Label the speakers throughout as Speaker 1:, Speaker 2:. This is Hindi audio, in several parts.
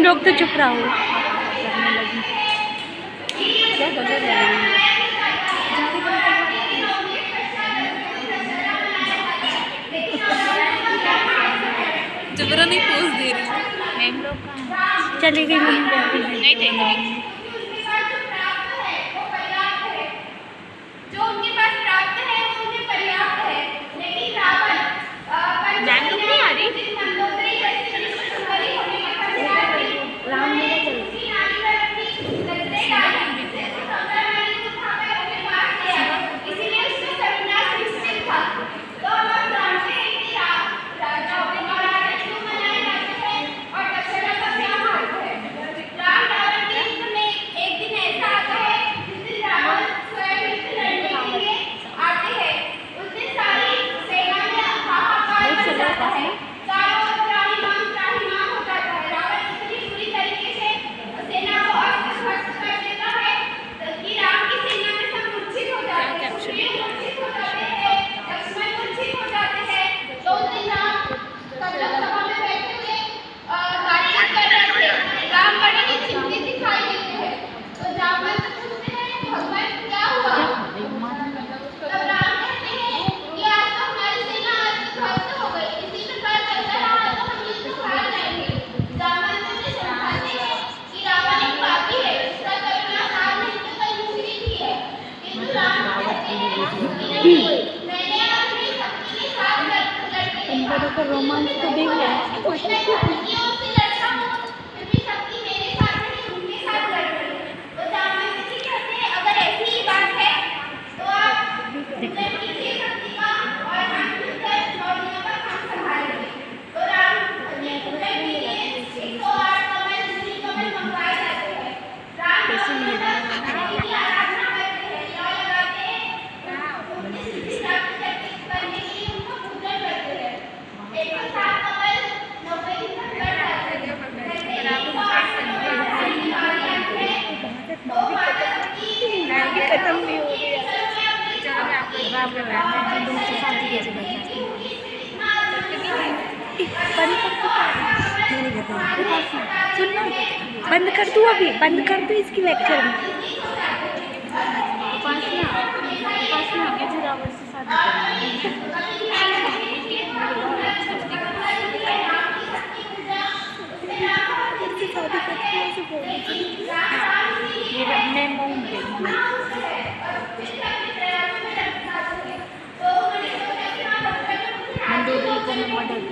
Speaker 1: तुम लोग तो चुप रहो।
Speaker 2: जबरा नहीं पोज दे रही मैम लोग का
Speaker 1: चली गई
Speaker 2: नहीं देंगे
Speaker 3: जो उनके पास प्राप्त है वो उन्हें पर्याप्त है, लेकिन रावण
Speaker 2: मैम लोग नहीं आ रही
Speaker 3: मंदोदरी जैसी सुंदरी होने के पश्चात भी दूसरी नारी पर अपनी नजरें डाली। वो संसारनारी को उठाकर अपने पास ले आई, इसीलिए उसका सर्वनाश निश्चित था। तो अब आप जानते हैं कि राजा और महाराजा क्यों मनाए जाते हैं और दशहरा का क्या महत्व है। राम रावण के युद्ध में एक दिन ऐसा आता है जिस दिन रावण स्वयं युद्ध लड़ने के लिए आते हैं। उस दिन सारी सेना में हाहाकार मच जाता है, चारों ओर त्राहिमाम त्राहिमाम हो जाता है। रावण इतनी बुरी तरीके से सेना को अस्त-व्यस्त कर देता है कि राम की सेना में सब मूर्छित हो जाते हैं, सुग्रीव मूर्छित हो जाते हैं, लक्ष्मण मूर्छित हो जाते हैं। तो उस दिन राम सब लोग सभा में बैठे हुए बातचीत कर रहे थे। राम बड़े ही चिंतित दिखाई देते हैं। तो जामवंत पूछते हैं, भगवान क्या हुआ? तब राम कहते हैं कि आज तो हमारी सेना अस्त-व्यस्त हो गई, इसी प्रकार चलता रहा तो हम युद्ध हार जाएंगे। जामवंत उन्हें समझाते हैं कि रावण एक पापी है, उसका सर्वनाश आज नहीं तो कल निश्चित ही है। किंतु राम कहते हैं कि नहीं, मैंने अपनी शक्ति के साथ लड़के
Speaker 1: का रोमांच तो देख लिया।
Speaker 3: मैं शक्तियों से लड़ता हूँ, फिर भी शक्ति मेरे साथ नहीं उनके साथ लड़ रही है। तो जामवंत जी कहते हैं अगर ऐसी ही बात है तो आप उत्तर कीजिए शक्ति का और हम उत्तर 9 दिनों तक हम संभालेंगे। तो राम जी उत्तर के लिए 108 कमल जूही कमल मंगवाए जाते हैं। राम शक्ति की आराधना करते हैं, लौ लगाते हैं, सिद्धि प्राप्त करने के लिए उनको पूजन करते हैं। 107 कमल 90 दिन तक लड़ जाते हैं। कहते हैं कि बात सही बात है, वो माता की
Speaker 1: खत्म नहीं हो गया।
Speaker 2: चलो मैं आपको एक बात बताती हूँ तुमसे शादी कैसे करनी
Speaker 1: सुनना, बंद कर दूँ अभी, बंद कर दूँ इसकी लेक्चर में।
Speaker 2: उपासना कैसे रावण से शादी करनी मैं बोलूँगी मंदोदरी को मैं मदद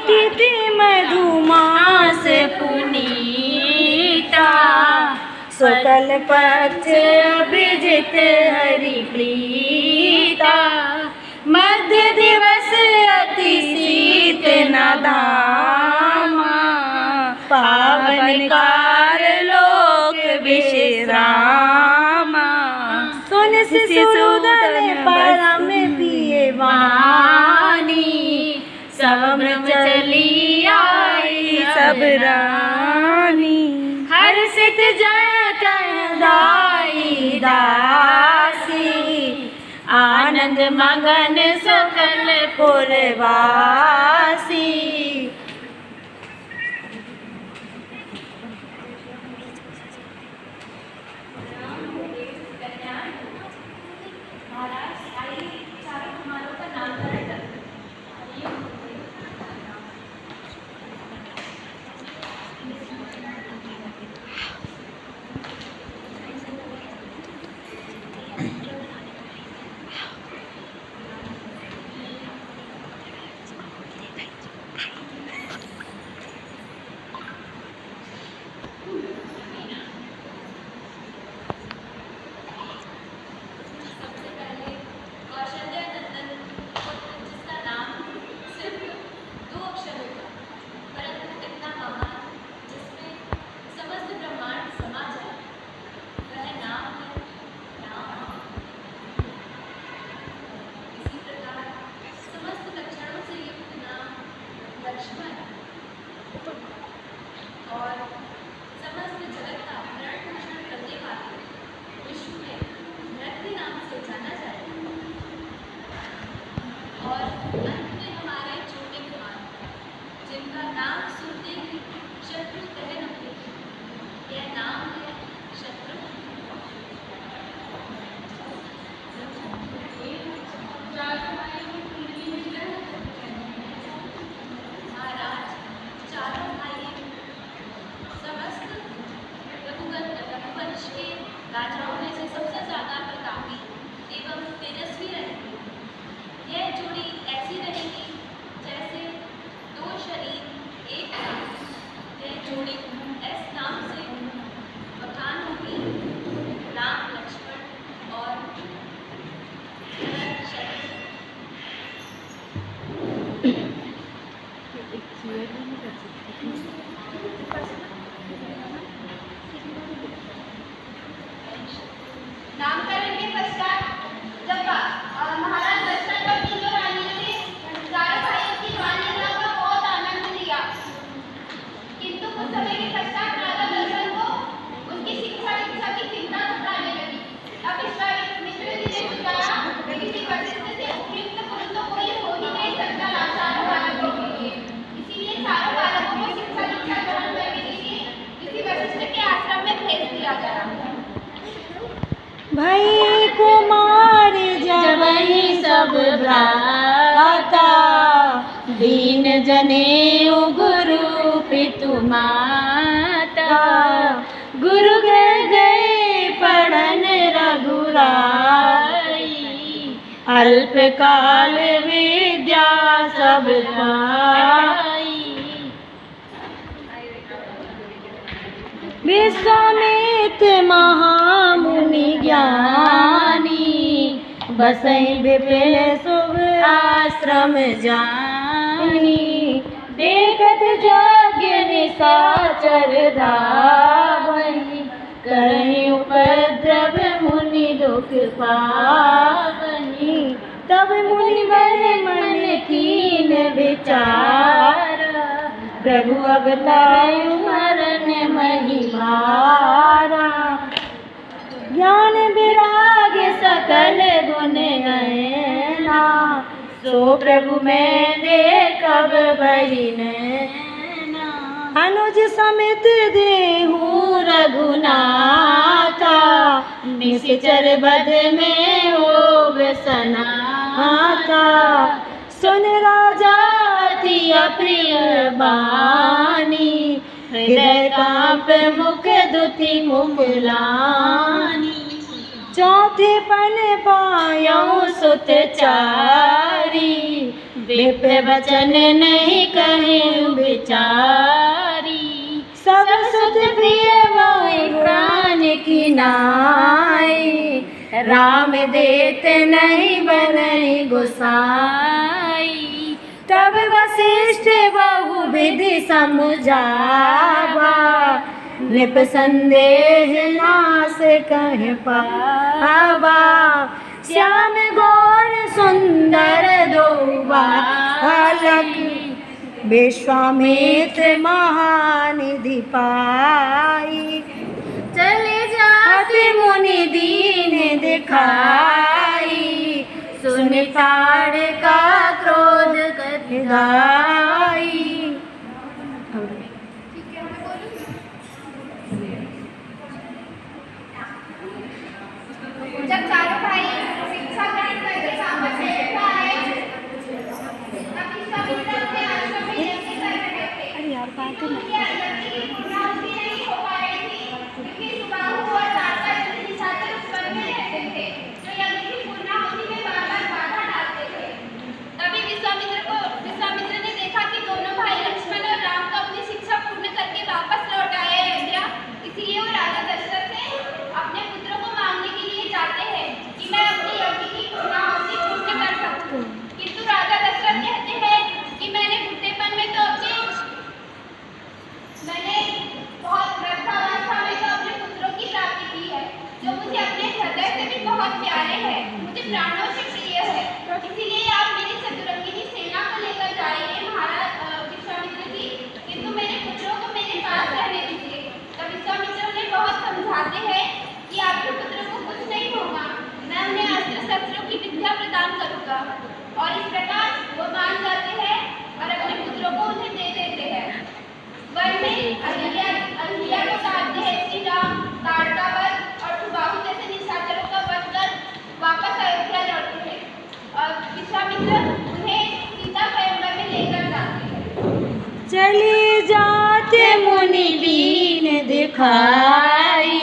Speaker 1: तिथि मधुमास
Speaker 2: पुनीता
Speaker 1: सकल पक्ष अभिजित हरि प्रीता मध्य दिवस अति शीत नदामा पावन कार लोक विश्रामा सुन शिशुदन परम पिए वाणी सब चली आई सब रानी हर्षित जय दाई दासी आनंद मगन सकल पुरवासी।
Speaker 3: नामकरण के पश्चात जब महाराज दशरथ और तीनों रानियों ने चारों भाइयों की जवानी का बहुत आनंद लिया, किंतु कुछ समय के पश्चात राजा दशरथ को उसकी शिक्षा दीक्षा की चिंता सताने लगी। अब विश्वामित्र जी ने सोचा कि किसी वशिष्ठ से उपयुक्त गुरु तो कोई हो ही नहीं सकता चारों बालकों के लिए, इसीलिए चारों बालकों को शिक्षा दीक्षा ग्रहण करने के लिए किसी वशिष्ठ के आश्रम में भेज दिया गया।
Speaker 1: भई कुमार जबहि सब भ्राता दीन जनेऊ गुरु पितु माता गुरु गृह गए पढ़न रघुराई अल्प काल विद्या सब पाई। विश्वामित्र महामुनि ज्ञानी बसई विपिन शुभ आश्रम जानी देखत यज्ञ निशाचर धावहि करहि उपद्रव मुनि दुख पावहि तब मुनि मन कीन विचार प्रभु अवतार मरण महिमारा ज्ञान विराग सकल गुण गैना सो प्रभु में देखब बहिना अनुज समित देहु रघुनाथा निश्चर बद में हो सनाथा सुन राजा अति अप्रिय बानी हृदय कांप मुख दुति मुकुलानी चौथ पन पायऊ सुत चारी, विप्र वचन नहीं कहे बिचारी। सब सुत प्रिय मोहि प्राण की नाई, राम देते नहीं बनई गोसाई। तब वशिष्ठ बहु विधि समझावा, निप संदेह नास कह पावा। श्याम गौर सुंदर दो बालक, विश्वामित्र महानिधि पाई। चले जाते मुनि दीन दिखाई, सुन ताड़ का क्रोध कर गाई।
Speaker 3: जब चारों भाई शिक्षा ग्रहण करके सामर्थ्य से आए, तब विश्वामित्र अपने आश्रम में जैसे कर रहे थे।
Speaker 1: अरे यार बात है
Speaker 3: उनकी आकृति की पूर्णाहुति नहीं हो पा रही थी, क्योंकि सुबाहु और राजा जैसे निशाचर उस वन में रहते थे, जो यज्ञ की पूर्णाहुति में बार-बार बाधा डालते थे। तभी विश्वामित्र ने देखा कि दोनों भाई लक्ष्मण और राम तो अपनी शिक्षा पूर्ण करके वापस लौट आए अयोध्या। इसीलिए वो राजा दशरथ से अपने पुत्रों को मांगने के लिए जाते हैं कि मैं अपनी यज्ञ की पूर्णाहुति पूर्ण कर सकूं। किंतु राजा दशरथ कहते हैं कि मैंने बुढ़ेपन में तो बहुत वृद्धावस्था में तो अपने पुत्रों की प्राप्ति की है, जो मुझे अपने हृदय से भी बहुत प्यारे हैं, मुझे प्राणों से प्रिय है। इसीलिए आप मेरी चतुरंगिनी सेना को लेकर जाइए महाराज विश्वामित्र जी, किंतु मेरे पुत्रों को मेरे पास रहने दीजिए। तब विश्वामित्र उन्हें बहुत समझाते हैं कि आपके पुत्रों को कुछ नहीं होगा, मैं उन्हें अस्त्र शस्त्रों की विद्या प्रदान करूंगा। और इस प्रकार वो मान जाते हैं और अपने पुत्रों को उन्हें दे देते हैं। वन में अहिल्या को काटते हैं श्री राम, ताड़का वध और सुबाहु जैसे निशाचरों का वध कर वापस अयोध्या लौटते हैं और विश्वामित्र उन्हें सीता स्वयंवर में लेकर जाते हैं।
Speaker 1: चली जाते मुनि दीन दिखाई,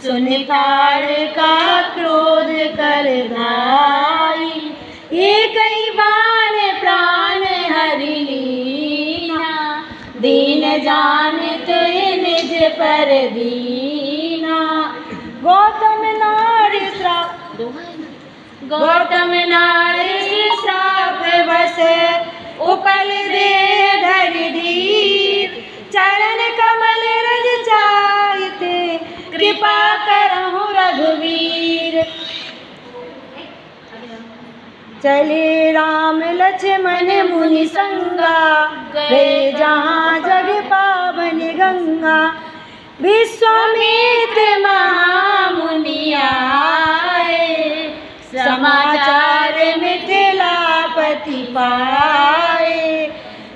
Speaker 1: सुन ताड़ का क्रोध कर गाई। ये कई बार प्राण हरि लीना, दीन जानत निज पर दीना। गौतम नारी श्राप बस उपल दे धरि धीर। चरण कमल रज चाहते, कृपा करहु रघुवीर। चले राम लक्ष्मण मुनि संगा, गए जहाँ जग पावन गंगा। विश्वामित्र महामुनि आए, समाचार मिथिलापति पाए।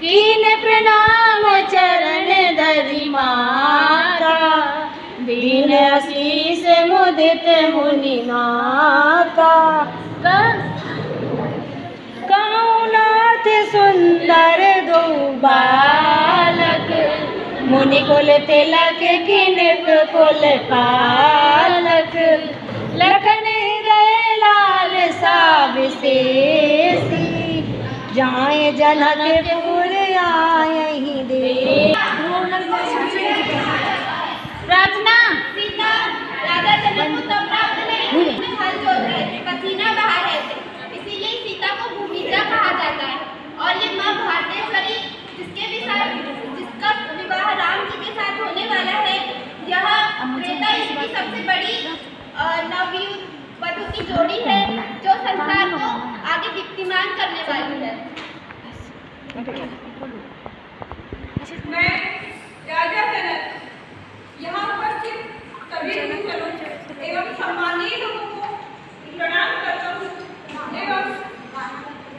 Speaker 1: कीन प्रणाम चरण धरि माता, दीन आशीष मुदित मुनि माता। नाथ सुंदर दो बालक, मुनि कुल तिलक किनक कुल पालक। लखन हृदय लाल सा विशेषी, जाए जनकपुर आयहि देश।
Speaker 3: प्रार्थना सीता राजा जनक को तो प्राप्त नहीं, हल जोत रहे थे, पसीना बहा रहे थे, इसीलिए सीता को भूमिजा कहा जाता है। और ये माँ भारतेश्वरी जिसका विवाह राम जी के साथ होने वाला है, यह त्रेता युग की सबसे बड़ी नवयुग वधु की जोड़ी है, जो संसार को आगे दीप्तिमान करने वाली है।
Speaker 4: मैं राजा जनक यहाँ उपस्थित सभी गुरुजनों एवं सम्मानीय लोगों को प्रणाम करता हूँ एवं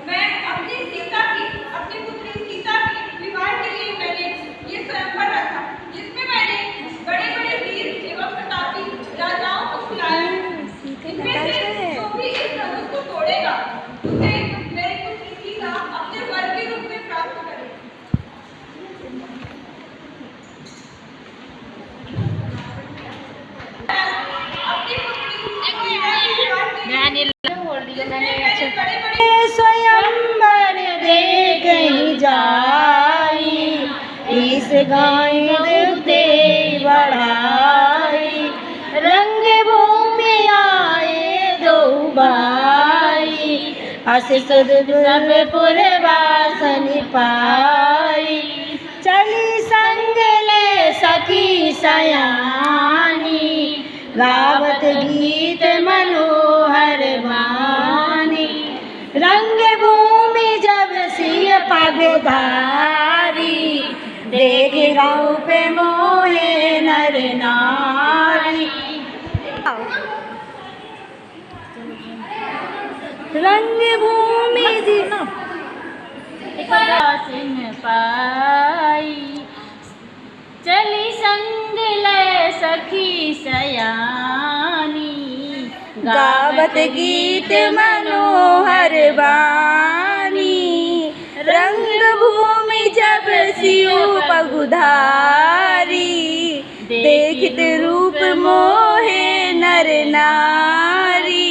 Speaker 4: मैं अपनी पुत्री सीता की विवाह के लिए मैंने ये स्वयंवर रखा, जिसमें मैंने बड़े-बड़े वीर एवं प्रतापी राजाओं को बुलाया। इनमें से जो भी इस धनुष को तोड़ेगा, उसे मेरी पुत्री सीता अपने वर के रूप में प्राप्त करेगी।
Speaker 1: स्वयंवर देख जाई, इस गाय दे बढ़ाई, रंग भूमि आए दो भाई, अस सुध सब पुरवासन पाई, चली संग ले सखी सयानी, गावत गीत मनोहर वानी, रंग भूमि जब सिय पगधारी, देख गाँव पे मोहे नर नारी, रंग भूमि सिंह पाई, चली संग ले सखी सयानी, गावत गीत मनोहर वानी, रंग भूमि जब सियो पगुधारी, देखित रूप मोहे नर नारी।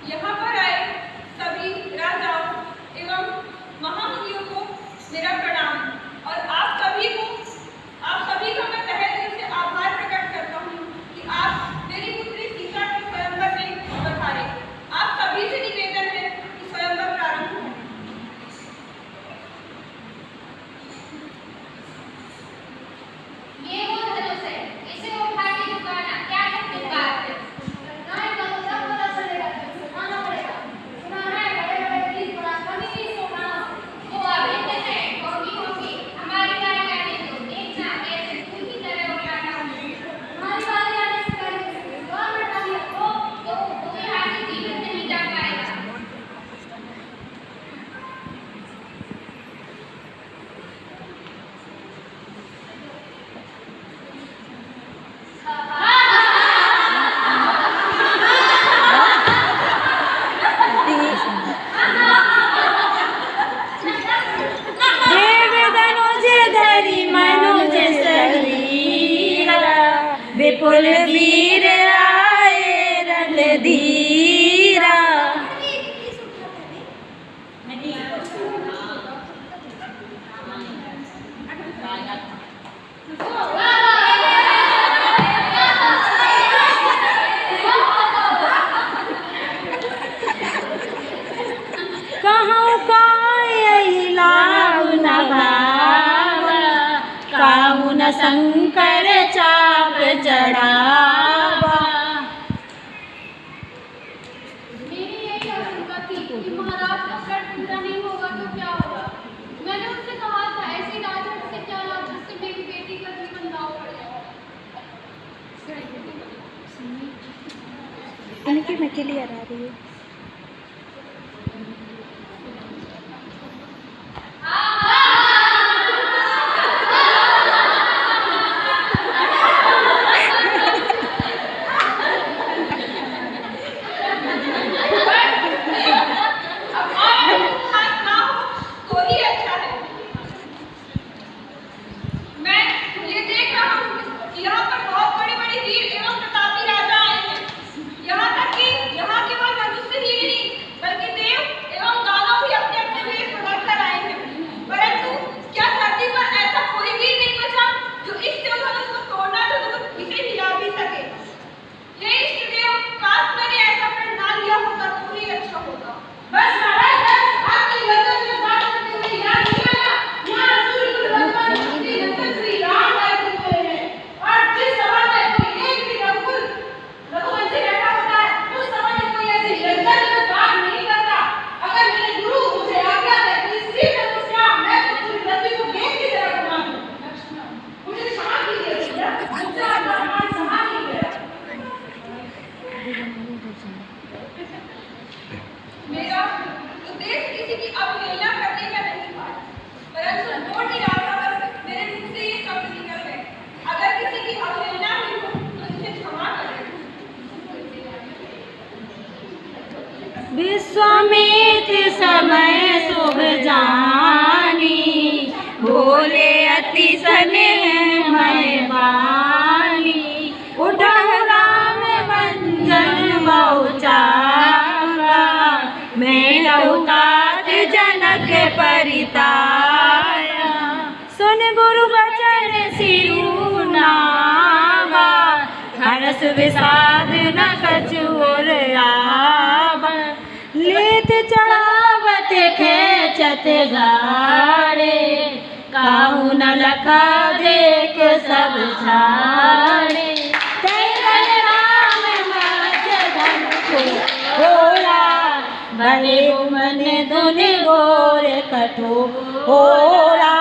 Speaker 4: यहाँ पर आए सभी राजाओं एवं महामुनियों को मेरा प्रणाम और आप सभी का मैं तहे दिल से आभार प्रकट करता हूँ कि आप मेरी पुत्री सीता के स्वयंवर में पधारे। आप सभी से निवेदन है कि स्वयंवर प्रारंभ हो।
Speaker 3: ये वो धनुष है, इसे उठा के झुकाना क्या चमत्कार है। नहीं तो सब पता चलेगा, सुनाना पड़ेगा। सुनाना है बड़े-बड़े गीत बड़ा कभी नहीं सुनाना। वो अभी तक है, होगी हमारी बारी आने दो। देखना कैसे फूल की तरह उठाना है। हमारी बारी आने से पहले गवर्नमेंट वाली तो यहाँ से जीवन नहीं जा पाएगा।
Speaker 1: विपुल वीर आए रणधीरा, कहूँ काय लाऊ न भावा, काहू न शंकर चाप चढ़ावा।
Speaker 3: मेरी यही आशंका थी कि महाराज का प्रण पूरा नहीं होगा तो क्या होगा। मैंने उनसे कहा था ऐसी राजनीति से क्या लाभ जिससे मेरी बेटी का जीवन दांव पड़ जाए।
Speaker 1: इनकी मैं क्लियर आ रही है।
Speaker 4: मेरा उद्देश्य किसी की अवहेलना करने का नहीं था, परंतु पूर्ण निराशावश मेरे मुंह से ये शब्द निकल गए। अगर किसी की अवहेलना हुई हो तो मुझे क्षमा करें।
Speaker 1: विश्वामित्र समय शुभ जानी, भोले अति स्नेह मैं बानी, परिताया। सुन गुरु बचन सिरु नावा, हरस विषाद न कछु और आवा। लेत चढ़ावत खेचत गाड़े, काहू न लखा देख सब छाड़े। तैरन राम मज धन को घोड़ा, भले मन धुन घोर कठोरा।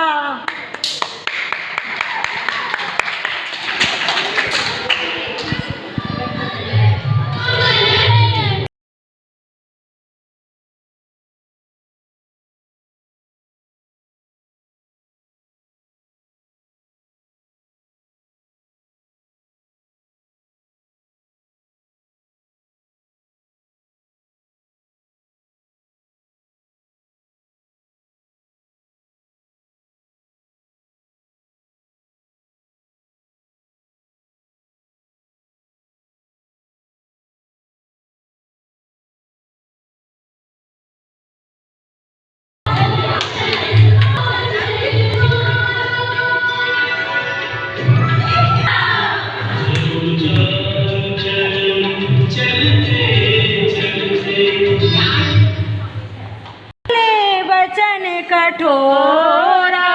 Speaker 1: वचन कठोरा,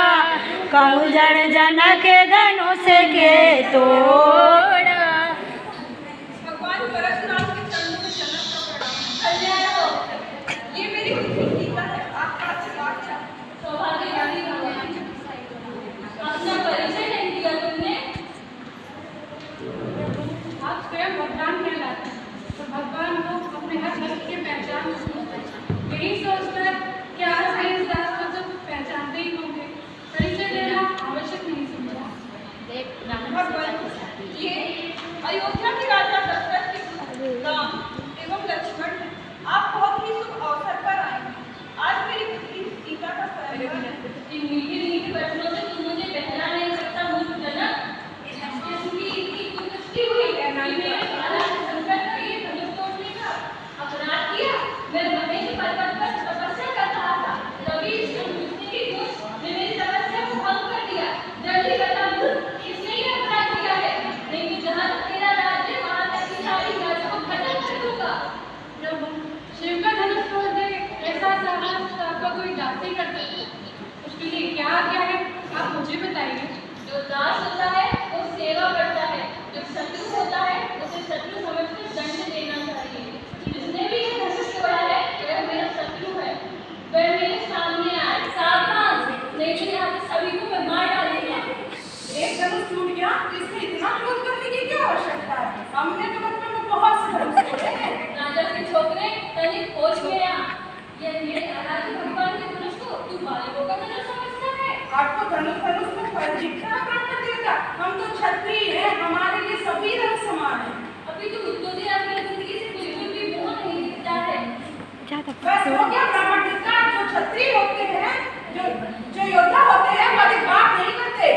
Speaker 1: कहूँ जन जनक धनुष के तोड़ा।
Speaker 4: भगवान परशुराम के चरणों में चरण का प्रणाम। कल्याण हो। ये मेरी खुशी गीता है, आपका आशीर्वाद है। सौभाग्यशाली भगवान, अपना परिचय नहीं दिया तुमने।
Speaker 5: आप स्वयं भगवान कहलाते हैं, तो भगवान को अपने हर भक्त की पहचान होती है। यही सोचकर कि आज के इस दास को तो पहचानते ही होंगे, परिचय देना आवश्यक नहीं समझा।
Speaker 4: भगवान, ये अयोध्या के राजा दशरथ के राम एवं लक्ष्मण हैं। आप बहुत ही शुभ अवसर पर आए हैं। आज मेरी पुत्री सीता का स्वयंवर है।
Speaker 3: इन मीठी मीठी वचनों से तुम मुझे पहला नहीं सकता मूर्ख जनक। जिसकी इतनी कुदृष्टि हुई है, मैंने बाला के संकट में ये धनुष तोड़ने का अपराध किया। मैं महेश पर्वत पर तपस्या कर रहा था, तभी इस धनुष्य की दुष्ट ने मेरी तपस्या को भंग कर दिया। जल्दी बता मूर्ख, किसने ये अपराध किया है? नहीं तो जहाँ तक तेरा राज्य वहाँ तक की सारी जाति को खत्म कर दूंगा।
Speaker 5: प्रभु, शिव का धनुष तोड़ दे ऐसा साहस तो आपका कोई दास ही कर सकता है। उसके लिए क्या आज्ञा है, आप मुझे बताइए।
Speaker 3: जो दास होता है वो सेवा करता है, जो शत्रु होता है उसे शत्रु समझकर दंड देना चाहिए। जिसने भी ये धनुष तोड़ा है वह मेरा शत्रु है, वह मेरे सामने आए। सावधान, नहीं तो यहाँ से सभी को मैं मार डालूंगा।
Speaker 4: एक धनुष टूट गया, इसमें इतना क्रोध करने की क्या आवश्यकता है? हमने तो बचपन में बहुत से धनुष तोड़े हैं।
Speaker 3: राजा के छोकरे तनिक होश में आ। ये मेरे आराध्य भगवान के धनुष को तू बालकों का धनुष समझता है?
Speaker 4: आपको धनुष में फर्क दिखता प्राप्त देगा। हम तो क्षत्रिय हैं, हमारे लिए सभी रंग समान हैं।
Speaker 3: अभी तो उत्तरी अपनी जिंदगी से बिल्कुल भी मोह नहीं दिखता है।
Speaker 4: बस हो गया ब्राह्मण दिखता। जो क्षत्रिय होते हैं, जो योद्धा होते हैं, वो अधिक बात नहीं करते।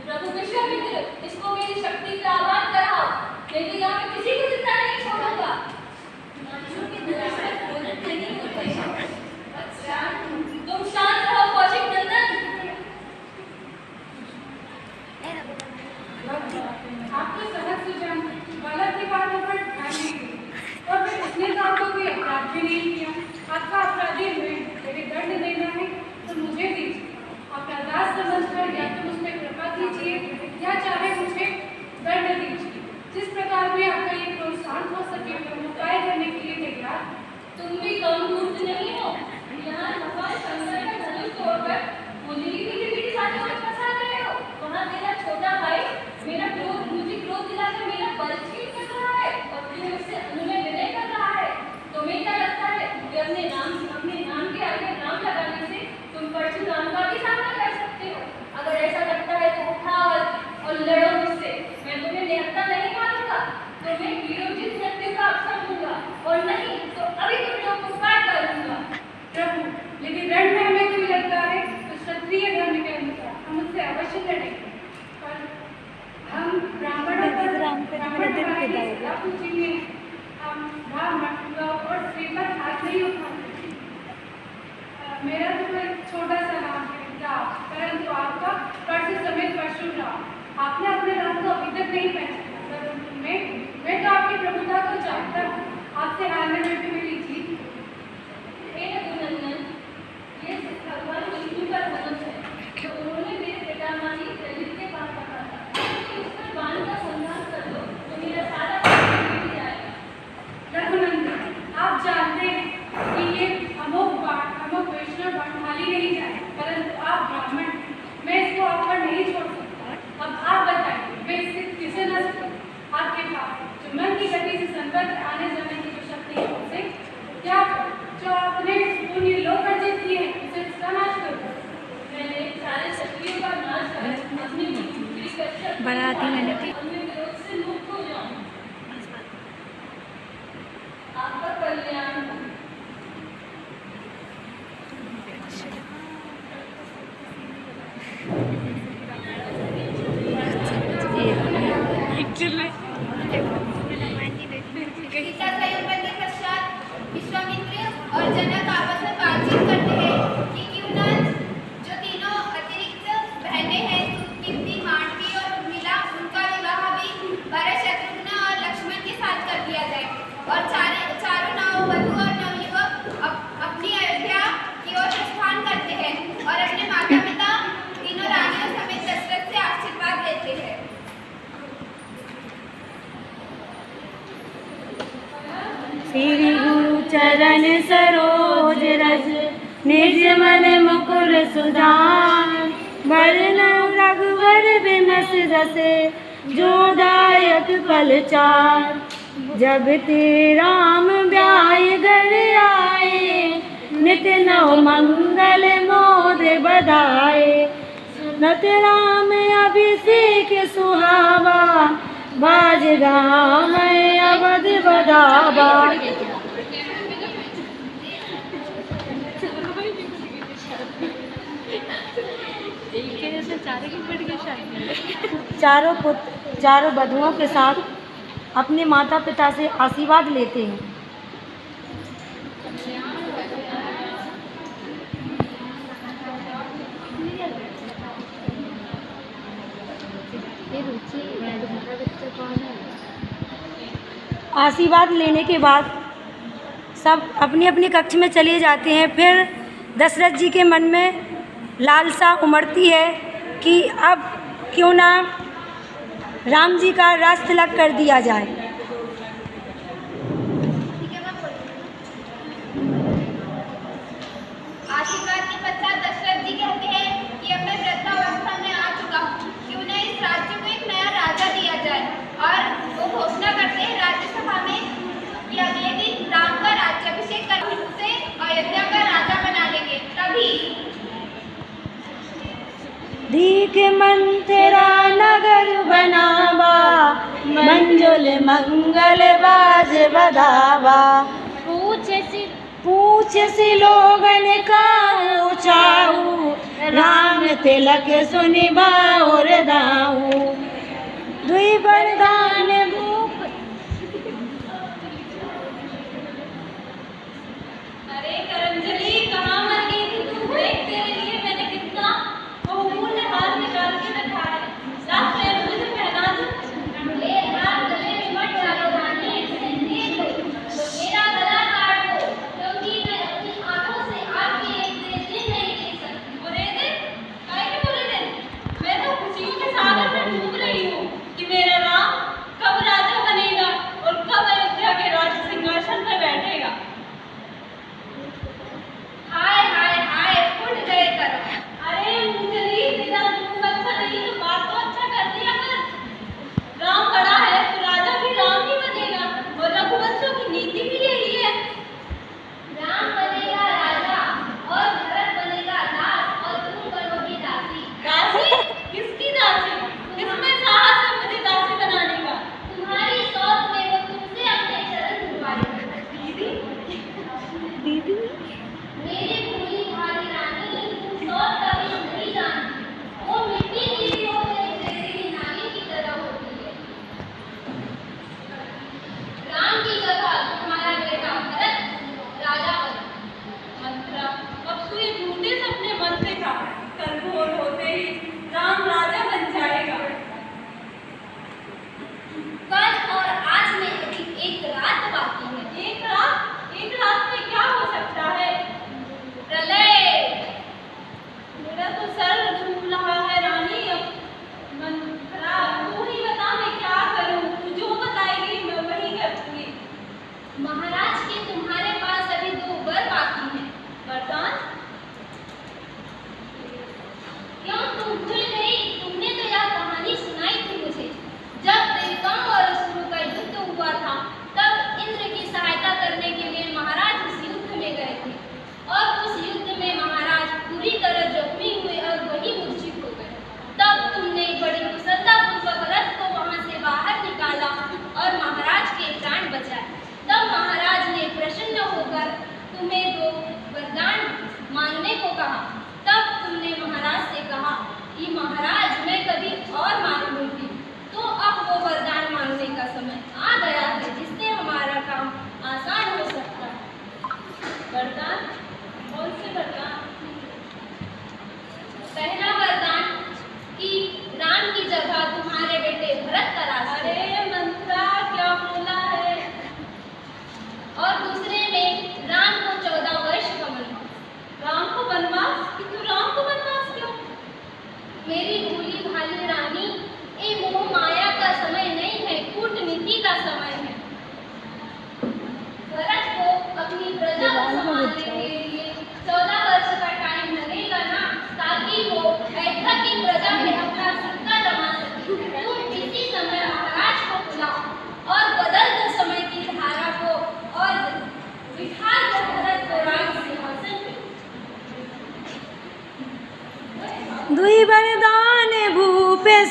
Speaker 3: प्रभु विश्वामित्र, इसको मेरी शक्ति का आह्वान कराओ, नहीं तो यहाँ मैं किसी को जिंदा नहीं छोड़ूंगा। तुम शांत रहो कौशिक नंदन।
Speaker 5: आपको सहज सुजान बालक की बातों पर ध्यान नहीं दिया, और फिर उसने तो आपको कोई अपराध भी नहीं किया। आपका अपराधी हुए, यदि दंड देना है तो मुझे दीजिए। अपना दास समझकर या तो मुझ पर कृपा कीजिए या चाहे मुझे दंड दीजिए। जिस प्रकार भी आपका ये क्रोध शांत हो सके तो उपाय करने के लिए तैयार।
Speaker 3: तुम भी कम मूर्ख नहीं हो। यहाँ भगवान शंकर का धनुष तोड़कर मुझे भी पीछे साथियों में फंसा गए हो। वहाँ मेरा छोटा भाई मुझे क्रोध दिलाकर मेरा बल छीन कर रहा है और फिर मुझसे अनुनय विनय कर रहा है। तुम्हें क्या लगता है कि अपने नाम के आगे नाम लगाने से तुम परशुराम का भी सामना कर सकते हो? अगर ऐसा लगता है तो उठाओ और लड़ो मुझसे। मैं तुम्हें निहत्था नहीं मानूंगा, तुम्हें वीरोचित मृत्यु का अवसर दूंगा, और नहीं तो अभी तुम लोग को काट डालूंगा।
Speaker 5: प्रभु, यदि रण में हमें कोई लगता है तो क्षत्रिय धर्म के अनुसार हम उससे अवश्य लड़ेंगे, पर हम ब्राह्मणों पूछेंगे। हम ब्राह्मण और स्त्री पर हाथ नहीं उठाते। मेरा तो कोई छोटा सा नाम है राम, परंतु आपका पर्स समेत परशुराम। आपने अपने राम को अभी तक नहीं पहचाना, परंतु मैं तो आपकी प्रभुता को जानता हूँ। आपसे हारने में भी मेरी जीत।
Speaker 3: हे रघुनंदन, ये भगवान विष्णु का धनुष है जो उन्होंने मेरे पितामही ललित के पास रखा था। उस पर बाण का संधान कर दो तो मेरा सारा काम मिट जाएगा।
Speaker 5: रघुनंदन, आप जानते हैं कि ये अमोघ वैष्णव बाण खाली नहीं जाए, परंतु आप ब्राह्मण हैं, मैं इसको आप पर नहीं छोड़ सकता। अब आप बताइए, मैं इससे किसे न सकूँ? आपके पास जो मन की गति से संपर्क आने जाने की जो शक्ति है, उसे क्या जो आपने पुण्य लोक अर्जित किए हैं उसे इसका नाश कर दो।
Speaker 3: मैंने सारे शक्तियों का नाश कर अपनी पूरी कक्षा
Speaker 1: बढ़ाती मैंने भी।
Speaker 3: अपने विरोध से मुक्त हो जाऊं। आपका कल्याण हो।
Speaker 6: सीता संयम के पश्चात विश्वामित्र और जनक आपस में बातचीत करते हैं कि क्यों न जो तीनों अतिरिक्त बहनें हैं कीर्ति, मांडवी और उर्मिला, उनका विवाह भी भरत, शत्रुघ्न और लक्ष्मण के साथ कर दिया जाए और चारों नववधू और नवयुवक अपनी अयोध्या की ओर प्रस्थान करते हैं और अपने माता पिता तीनों रानियों समेत दशरथ से आशीर्वाद लेते हैं।
Speaker 1: श्री गुरु चरण सरोज रज निज मन मुकुर सुधान वरन रघुवर बिमस जसे जो दायक फल चार। जब ते राम ब्याय घर आए नित नव मंगल मोद बधाए। नत राम अभिषेक सुहावा बाज राम अवध बधावा। चारों बधुओं के साथ अपने माता पिता से आशीर्वाद लेते हैं। आशीर्वाद लेने के बाद सब अपनी अपनी कक्ष में चले जाते हैं। फिर दशरथ जी के मन में लालसा उमड़ती है कि अब क्यों ना राम जी का राज तिलक कर दिया जाए।
Speaker 6: आशीर्वाद के पश्चात दशरथ जी कहते हैं कि अब मैं वृद्धावस्था में आ चुका हूँ, क्यों न इस राज्य को एक नया राजा दिया जाए। और वो घोषणा करते हैं राज्यसभा में कि अगले दिन राम का राज्याभिषेक करके उसे अयोध्या का राजा बना लेंगे। तभी
Speaker 1: दीख मंथरा नगर बनावा मंजुल मंगल बाज बधावा। पूछ सी लोगन का चाहू राम तिलक सुनि बाउर दाऊ। दुई वरदान भूप
Speaker 3: अरे करंजली कहाँ मर गई थी तू? देख तेरे लिए मैंने कितना बहुमूल्य हार निकाल के रखा है। लाओ मैं तुझे पहना दूं।
Speaker 6: ये हार गले में मत डालो रानी, इसे दे दो तो मेरा गला काट दो, क्योंकि मैं अपनी आंखों से आपकी एक दृष्टि नहीं देख सकती।
Speaker 3: बुरे दिन? काहे के बुरे दिन? मैं तो खुशियों के सागर में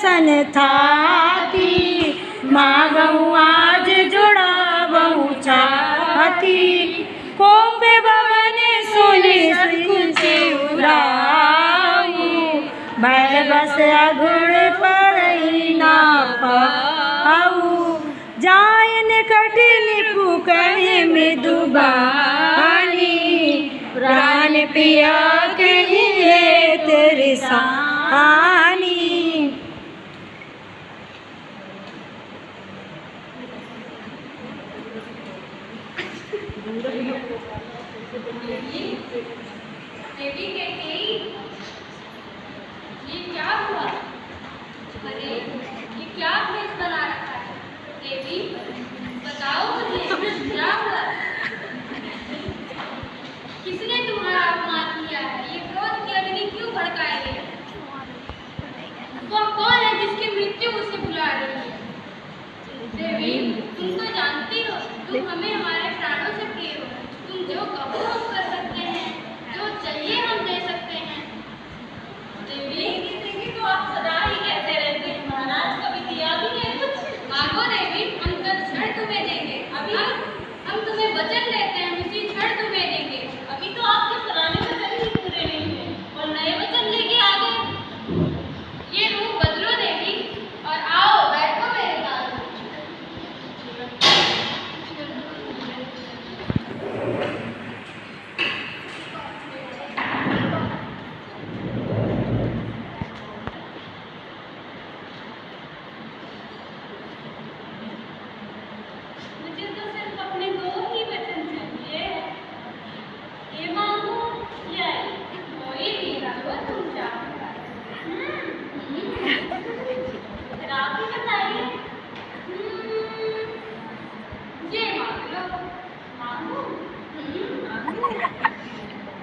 Speaker 1: सन थाती, मांगू आज जुड़ावू छाती, कोप भवन सोने से उड़ाऊ, भय बस अघुड़ पर ना पाऊ, जाय निकट निपु कहे मृदुबानी, प्राण पिया कहिए तेरी सानी।
Speaker 3: देवी कैकेयी, ये क्या हुआ? अरे ये क्या भेष बना रखा है? देवी बताओ मुझे क्या हुआ? किसने तुम्हारा अपमान किया है? ये क्रोध की अग्नि क्यों भड़काई है? वह कौन है जिसकी मृत्यु उसे बुला रही है? देवी तुम तो जानती हो तुम हमें हमारे प्राणों से प्रिय हो, तुम जो कहो हम कर सकते हैं, जो चाहिए हम दे सकते हैं। देवी तो आप सदा ही कहते रहते हैं महाराज, कभी दिया भी नहीं कुछ। मांगो देवी, हम कल क्षण तुम्हें देंगे। अभी हम तुम्हें वचन लेते हैं, हम इसी क्षण तुम्हें देंगे। अभी तो आपके पुराने वचन ही पूरे नहीं हुए और नए वचन लेके आ गए। ये रूप बदलो देवी और आओ बैठो मेरे पास। मुझे तो सिर्फ अपने दो ही वचन चाहिए, ये मांगो या वही मेरा जो तुम चाहो। फिर आप ही बताइए। ये मांग लो। मांगो।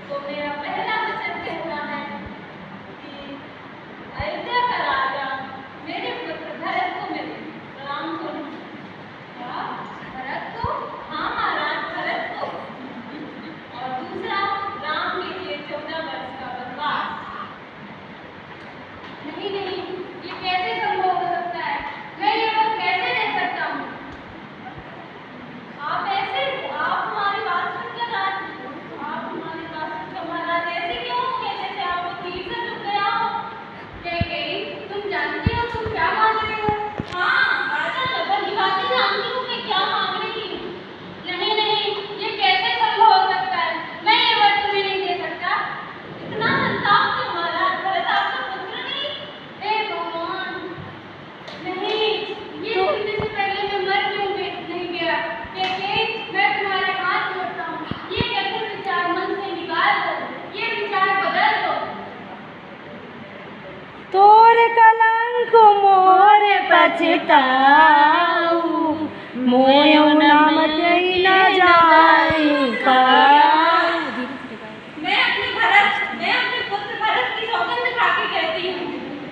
Speaker 3: तो मेरा पहला वचन कहना है कि अयोध्या का राजा मेरे पुत्र भरत को मिले, राम को नहीं। क्या? भरत को? हाँ महाराज, भरत को। और दूसरा, राम के लिए 14 वर्ष का वनवास। नहीं नहीं, ये कैसे संभव हो सकता है? मैं ये वर कैसे दे सकता हूँ? आप हमारी बात सुनकर महाराज ऐसे क्यों हो गए जैसे आपको तीर से चुभ गया हो? कैकेयी, तुम जानती हो तुम क्या मांग रही हो? हाँ राजा, भली बातें जानती हूँ मैं क्या मांग रही हूँ। नहीं नहीं, ये कैसे संभव हो सकता है? मैं ये वर तुम्हें नहीं दे सकता। इतना संताप क्यों महाराज? भरत आपका पुत्र नहीं? हे भगवान, नहीं, ये सुनने से पहले मैं मर क्यों नहीं गया? कैकेयी, मैं तुम्हारे हाथ जोड़ता हूँ, ये कठिन विचार मन से निकाल दो, ये विचार बदल दो।
Speaker 1: तोर कलंक मोर पछताऊ, मोयो नाम तेई न जाई काऊ।
Speaker 3: मैं अपने पुत्र भरत की सौगंध खा के कहती हूँ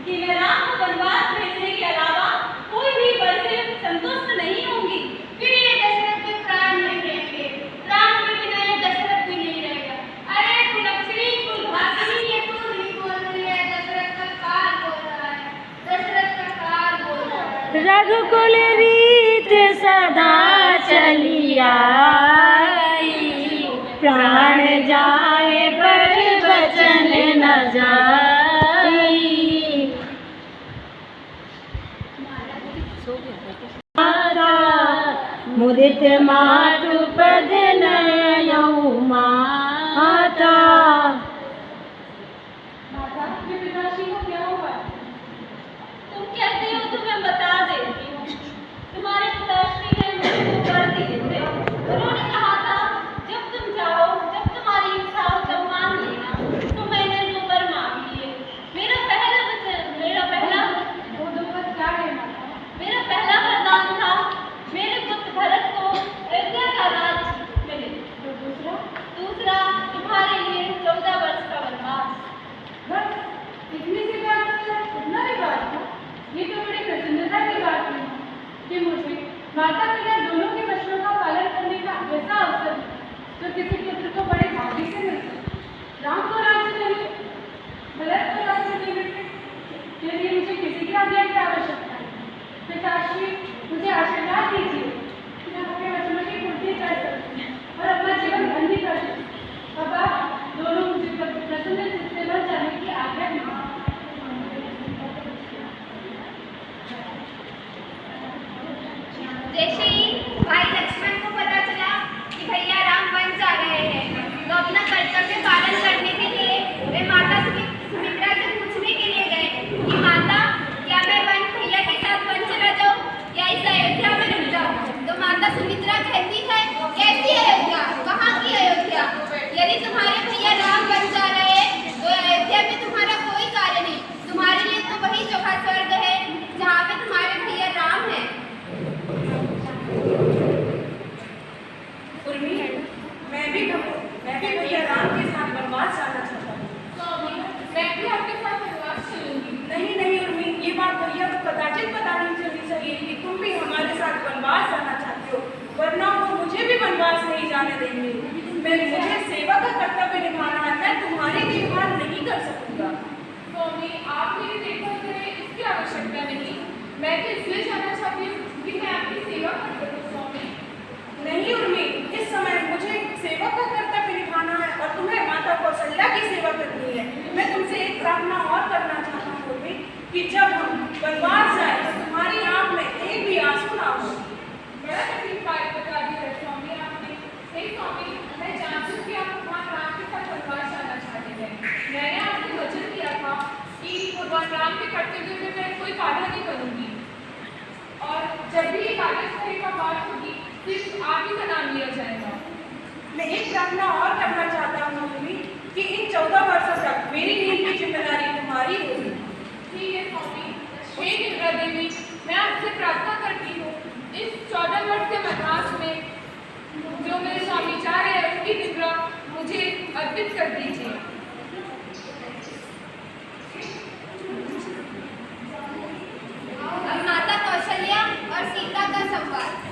Speaker 3: कि मैं राम को वनवास भेजने के अलावा कोई भी वर से संतुष्ट नहीं होंगी। फिर ये दशरथ के प्राण नहीं रहेंगे, राम के बिना ये दशरथ भी नहीं रहेगा। अरे कुलक्षणी कुलभाषिणी, ये तू नहीं बोल रही है, दशरथ का काल बोल रहा है, दशरथ का काल बोल रहा है।
Speaker 1: रघुकुल रीत सदा चली आई, प्राण जाए पर वचन न जाई। मुदित मातु पद नयऊ माता।
Speaker 5: माता, ये पिताश्री को क्या हुआ?
Speaker 3: तुम कहती हो तो मैं बता देती हूँ। तुम्हारे पिताश्री ने मुझे वो वर दिए थे। उन्होंने कहा था जब तुम जाओ, जब तुम्हारी इच्छा हो तब मांग लेना। तो मैंने दो वर मांग लिए। मेरा पहला
Speaker 5: वो दो वर क्या है माता?
Speaker 3: मेरा पहला वरदान था मेरे पुत्र भरत को अयोध्या का राज मिले।
Speaker 5: तो
Speaker 3: दूसरा तुम्हारे लिए 14 वर्ष का वनवास।
Speaker 5: बस इतनी सी बात है? इतना ही बात था? ये तो बड़ी प्रसन्नता की बात है कि मुझे माता पिता दोनों के वचनों का पालन करने का ऐसा अवसर जो किसी पुत्र को बड़े भाग्य से मिलता। राम को राज्य नहीं, भरत को राज्य नहीं मिलते, यदि मुझे किसी के का भी क्या आवश्यकता है। पिताश्री, मुझे आशीर्वाद दीजिए कि मैं अपने वचनों की पूर्ति कर सकूं और अपना जीवन धन्य कर सकूं। अब आप दोनों मुझे प्रसन्न चित्त से बन जाने की आज्ञा दीजिए।
Speaker 6: जैसे ही भाई लक्ष्मण को पता चला कि भैया राम वन जा रहे हैं, तो अपना कर्तव्य पालन करने के लिए वे माता सुमित्रा से पूछने के लिए गए कि माता, क्या मैं वन भैया के साथ वन चला जाऊं या इस अयोध्या में रुक जाऊं? तो माता सुमित्रा कहती है, कैसी अयोध्या, कहाँ की अयोध्या? यदि तुम्हारे भैया राम वन जा रहे हैं तो अयोध्या में तुम्हारा कोई कार्य नहीं। तुम्हारे लिए तो वही चौथा स्वर्ग है जहाँ पे तुम्हारे भैया राम है।
Speaker 4: मैं भी भैया राम के साथ वनवास जाना चाहता हूँ।
Speaker 5: स्वामी, मैं भी आपके साथ वनवास चलूंगी।
Speaker 4: नहीं उर्मी, ये बात भैया को कदाचित पता नहीं चलनी चाहिए कि तुम भी हमारे साथ वनवास जाना चाहते हो, वरना वो मुझे भी वनवास नहीं जाने देंगे। मुझे सेवा का कर्तव्य निभाना है, मैं तुम्हारी देखभाल नहीं कर सकूंगा।
Speaker 5: स्वामी, आप मेरी देखभाल करें इसकी आवश्यकता नहीं। मैं तो इसलिए जाना चाहती हूँ कि मैं आपकी सेवा कर सकूँ। स्वामी
Speaker 4: नहीं उर्मी, इस समय मुझे सेवा का कर्तव्य निभाना है और तुम्हें माता कौशल्या की सेवा करनी है। मैं तुमसे एक प्रार्थना और करना चाहता हूँ उर्मी, कि जब हम वनवास जाए तो तुम्हारी आंख में एक भी आंसू ना हो।
Speaker 5: बड़ा कठिन कार्य बता दिया है स्वामी आपने। हे स्वामी, मैं जानती हूँ कि आप भगवान राम के साथ वनवास जाना चाहते हैं। मैंने आपको वचन दिया था कि भगवान राम के कर्तव्य में मैं कोई बाधा नहीं करूँगी, और जब भी कार्यस्थली का बात होगी सिर्फ आप ही का नाम लिया जाएगा।
Speaker 4: मैं एक प्रार्थना और करना चाहता हूँ उर्मी, कि इन 14 वर्षों तक मेरी नींद की जिम्मेदारी तुम्हारी होगी।
Speaker 5: ठीक है स्वामी। हे इंद्रा देवी, मैं आपसे प्रार्थना करती हूँ, इस 14 वर्ष के वनवास में जो मेरे स्वामी चाह रहे हैं उनकी निद्रा मुझे अर्पित कर दीजिए।
Speaker 6: अब माता कौशल्या और सीता का संवाद।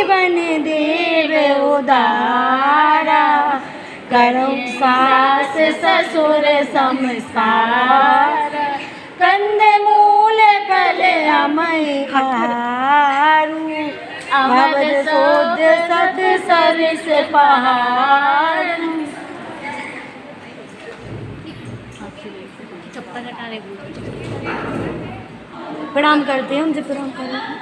Speaker 1: बन देव उदारा, करो सास ससुर संसार, कंद मूल फल अमय खारू, अवध शोध सत सरिस पहाड़। प्रणाम करते हैं, मुझे प्रणाम करें।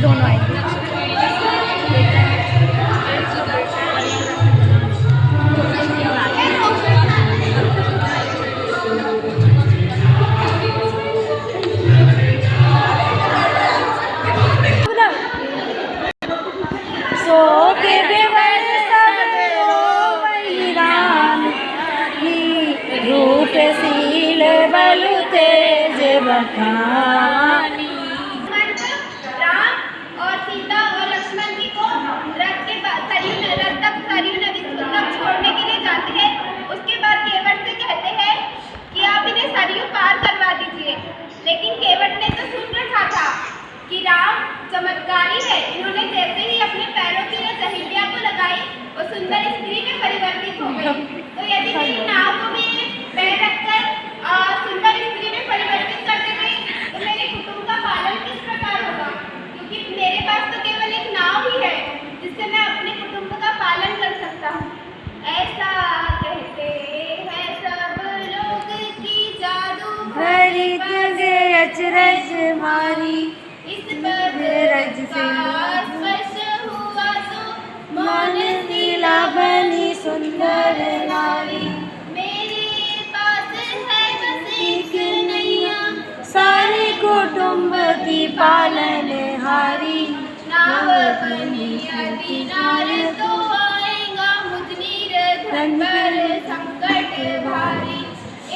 Speaker 1: दोनों आएंगे। सो के बेवस सब रोवई रानी, रूपशील बलु तेज बखानी।
Speaker 6: सरयू नदी तक छोड़ने के लिए जाते हैं। उसके बाद केवट से कहते हैं कि आप इन्हें सरयू पार करवा दीजिए। नारी है, इन्होंने जैसे ही अपने पैरों की रस अहिल्या को लगाई, वो सुंदर स्त्री में परिवर्तित हो गई। तो यदि मेरी नाव को मेरे पैर रखकर सुंदर स्त्री में परिवर्तित कर दी गई, तो मेरे कुटुंब का पालन किस प्रकार होगा? क्योंकि मेरे पास तो केवल एक नाव ही है जिससे मैं अपने कुटुंब का पालन कर सकता हूँ। ऐसा कहते हैं सब लोग कि जादू
Speaker 1: भरी तुझे अचरज मारी,
Speaker 6: इस पद
Speaker 1: रज से
Speaker 6: स्पर्श हुआ तो
Speaker 1: मन शीला बनी सुंदर नारी।
Speaker 6: मेरे पास है बस एक नैया,
Speaker 1: सारे कुटुंब की पालनहारी।
Speaker 6: नाव बनी किनारे तो आएगा मुझ निर्धन पर संकट भारी।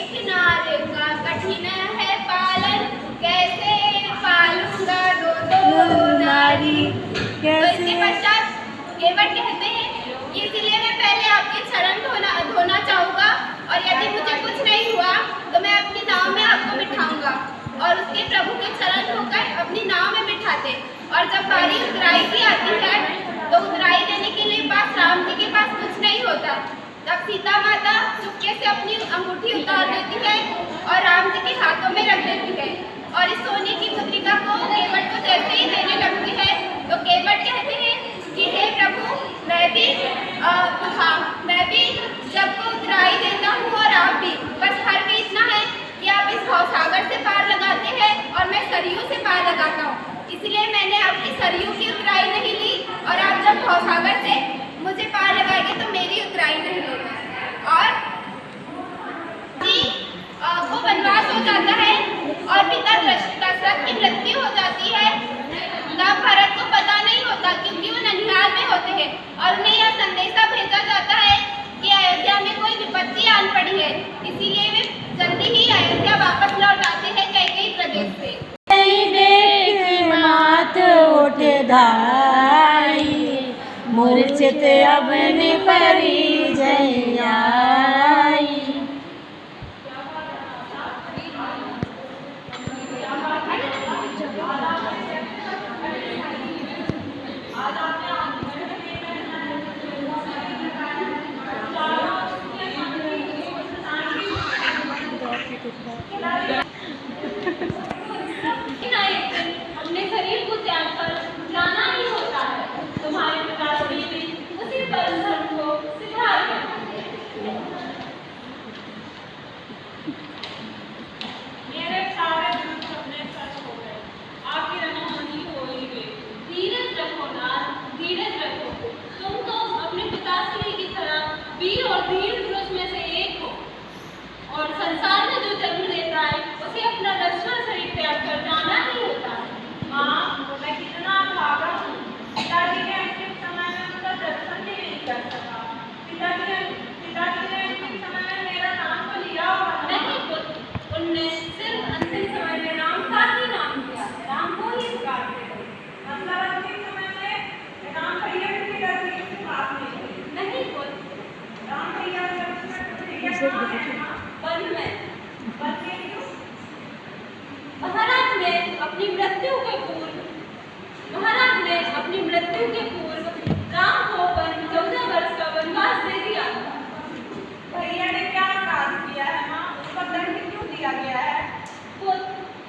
Speaker 6: एक नार का कठिन है पालन, कैसे पालूंगा दो नारी। तो इसके पश्चात केवट कहते हैं कि इसलिए मैं पहले आपके चरण धोना चाहूँगा, और यदि मुझे कुछ नहीं हुआ तो मैं अपनी नाव में आपको बिठाऊंगा। और उसके प्रभु के चरण धोकर अपनी नाव में बिठाते। और जब बारी उतराई की आती है तो उतराई देने के लिए राम जी के पास कुछ नहीं होता। तब सीता माता चुपके से अपनी अंगूठी उतार देती है और राम जी के हाथों में रख देती है, और इस सोने की मुद्रिका को केवट को जैसे ही देने लगती है तो केवट कहते हैं कि हे प्रभु, मैं भी जब को उतराई देता हूँ और आप भी, बस फर्क इतना है कि आप इस भवसागर से पार लगाते हैं और मैं सरयू से पार लगाता हूँ। इसलिए मैंने आपकी सरयू की उतराई नहीं ली, और आप जब भवसागर से मुझे पार लगाएंगे तो मेरी उतराई नहीं लेगा। और जी को वनवास हो जाता है और पिता दशरथ की मृत्यु हो जाती है। तब भरत को पता नहीं होता क्योंकि वो ननिहाल में होते हैं, और उन्हें यह संदेशा भेजा जाता है कि अयोध्या में कोई विपत्ति आन पड़ी है। इसीलिए वे जल्दी ही अयोध्या वापस लौट आते हैं कैकेयी प्रदेश से।
Speaker 1: देख मात उठ धाई, मूर्छित अबन परिजयाई।
Speaker 2: अपने शरीर को त्याग कर जाना ही होता है। तुम्हारे पिताश्री ने उसी परम धर्म को सिखाया।
Speaker 4: मेरे सारे सपने सच हो गए, आपकी रनौनी हो ही गई।
Speaker 2: धीरज रखो नाथ, धीरज रखो। तुम तो अपने पिताश्री की तरह वीर और धीर पुरुष में से एक हो, और संसार में जो जन्म लेता है उसे अपना लक्ष्मण शरीर त्याग कर जाना ही होता है।
Speaker 4: माँ, मैं कितना भागा हूँ। पिताजी ने अंतिम समय में उनका दर्शन भी नहीं कर सका। पिताजी ने अंतिम समय में मेरा नाम तो लिया होगा।
Speaker 2: नहीं पुत्र, उनने सिर्फ अंतिम समय में राम का ही नाम लिया, राम को ही पुकारते थे।
Speaker 4: मतलब अंतिम समय में राम भैया की पिताजी से बात नहीं हुई।
Speaker 2: नहीं पुत्र,
Speaker 4: राम भैया वन में क्यों?
Speaker 2: महाराज ने अपनी मृत्यु के पूर्व राम को 14 वर्ष का वनवास दे दिया था।
Speaker 4: भैया ने क्या अपराध किया है माँ? उसका दंड क्यों दिया गया है?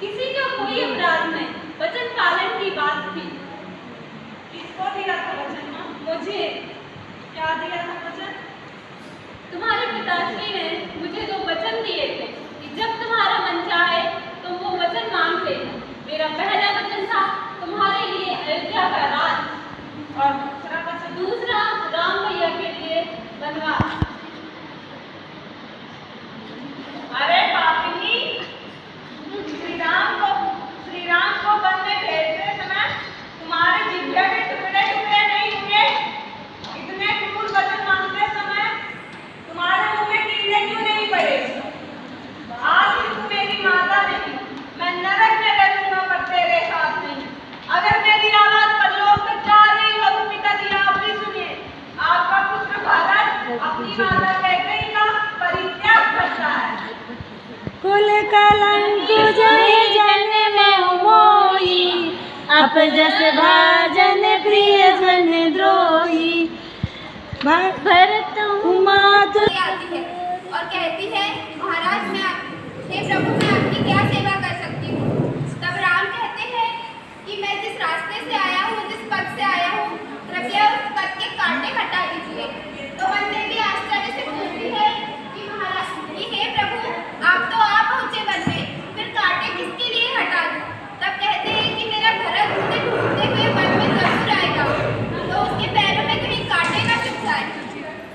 Speaker 2: किसी का कोई अपराध नहीं, वचन पालन की बात थी।
Speaker 4: किसको दिया था वचन माँ?
Speaker 2: मुझे।
Speaker 4: क्या दिया था वचन?
Speaker 2: तुम्हारे पिताश्री ने मुझे 2 वचन दिए थे कि जब तुम्हारा मन चाहे तुम वो वचन मांग लेना। मेरा पहला वचन था तुम्हारे लिए अयोध्या का राज,
Speaker 4: और
Speaker 2: दूसरा राम भैया के लिए वनवास।
Speaker 4: अरे पापिनी, श्री राम को वन में भेजते समय तुम्हारे जिभे के टुकड़े नहीं हुए? इतने क्रूर वचन मांगते समय तुम्हारे मुंह में कीड़े क्यों नहीं पड़े? आज भी तुम मेरी माता नहीं, मैं नरक में रहूंगा पर तेरे साथ नहीं। अगर मेरी आवाज परलोक तक जा रही हो तो पिताजी आप भी सुनिए। आपका पुत्र भरत अपनी माता कैकेयी का परित्याग करता है।
Speaker 1: कुल कलंक जय जन में मोई, आप जस भाजन प्रिय जन द्रोही भरत उमा
Speaker 6: आती है और कहती है महाराज हे प्रभु मैं आपकी क्या सेवा कर सकती हूँ। तब राम कहते हैं कि मैं जिस रास्ते से आया हूँ, जिस पथ से आया हूँ, कृपया उस पथ के कांटे हटा दीजिए। तो वन देवी आश्चर्य से पूछती है कि महाराज कि हे प्रभु आप तो आ पहुँचे वन में, फिर कांटे किसके लिए हटा दूँ। तब कहते हैं कि मेरा भरत मुझे ढूंढते हुए वन में जरूर आएगा, तो उसके पैरों में कहीं कांटे ना चुभ जाए।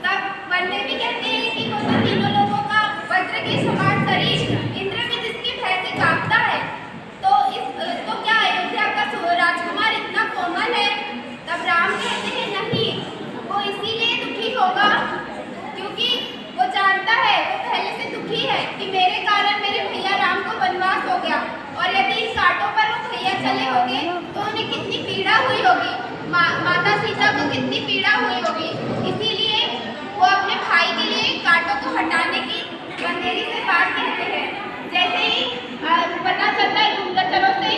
Speaker 6: तब वन देवी कहते हैं कि वो तो तीनों लोगों का वज्र के समान शरीर इंद्र में जिसके भय से कांपता है, तो क्या अयोध्या का राजकुमार इतना कोमल है। तब राम कहते हैं नहीं, वो इसीलिए दुखी होगा क्योंकि वो जानता है, वो पहले से दुखी है कि मेरे कारण मेरे भैया राम को वनवास हो गया, और यदि इन कांटों पर वो भैया चले होंगे तो उन्हें कितनी पीड़ा हुई होगी, माता सीता को कितनी पीड़ा हुई होगी। इसीलिए वो अपने भाई के लिए कांटों को हटाने की वनदेवी से बात कहते हैं। जैसे ही पता चलता है धूमचक्रों से